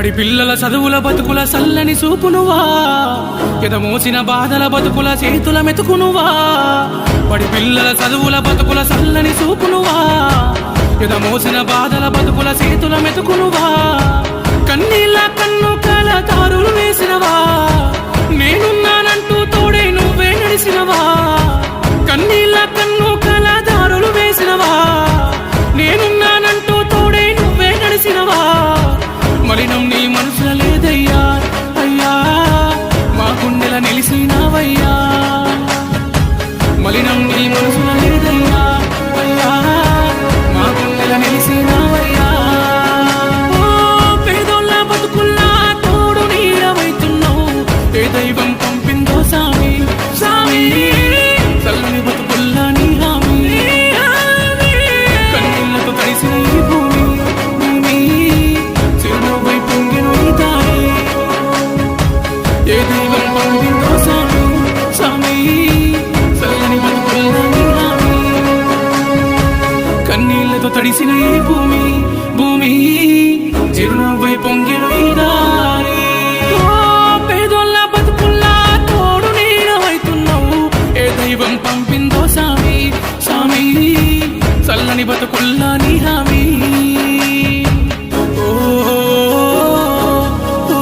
బడి పిల్లల చదువుల బతుకుల సల్లని చూపునువా, ఎదమోసిన బాధల బతుకుల చేతుల మెతుకునువా. బడి పిల్లల చదువుల బతుకుల సల్లని చూపునువా, ఎదమోసిన బాధల బతుకుల చేతుల మెతుకునువా. కన్నీళ్ళ కన్ను కాల దారులు వేసినవా, నేనున్నానంటూ తోడే నువ్వే నడిసినవా. కన్నీళ్ళ కన్ను కాల దారులు వేసినవా, నేనున్నానంటూ తోడే నువ్వే నడిసినవా. మలినం నీ మనసుల లేదయ్యా, అయ్యా మా గుండెల నిలిసినావయ్యా. మలినం నీ మనసుల లేదయ్యా, అయ్యా మా గుండెల నిలిసినావయ్యా. ఓ పేదోళ్ళ బతుకుల్లా తోడు నీడవైతున్నావు, ఏ దైవం పంపిందో సామి సామి. చల్లని బతుకుల్లా నీ హామీ, కన్నీళ్లతో కలిసిన ఈ భూమి భూమి, చిరునవ్వై పొంగిన ఈ దారి. ఏ దైవం పంపిందో సామి సామి, చల్లని బతుకుల్లా నీ హామీ, కన్నీళ్లతో తడిసిన ఈ భూమి భూమి, చిరునవ్వై పొంగిన ఈ దారి. ఓ పేదోళ్ళ బతుకుల్లా తోడు నీడవైతున్నావు, ఏ దైవం పంపిందో సామి సామి. చల్లని బతుకుల్లా నీ హామీ. ఓ ఓ ఓ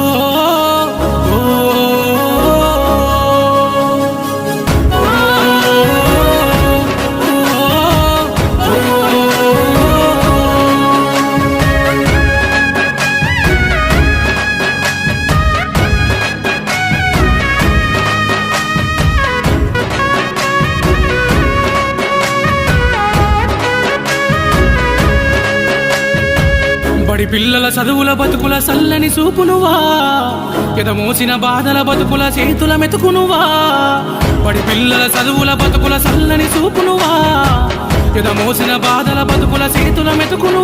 బడి పిల్లల చదువుల బతుకుల సల్లని చూపునువా, ఎదమోసిన బాధల బతుకుల చేతుల మెతుకునువా. బడి పిల్లల చదువుల బతుకుల సల్లని చూపునువా, ఎదమోసిన బాధల బతుకుల చేతుల మెతుకునువా.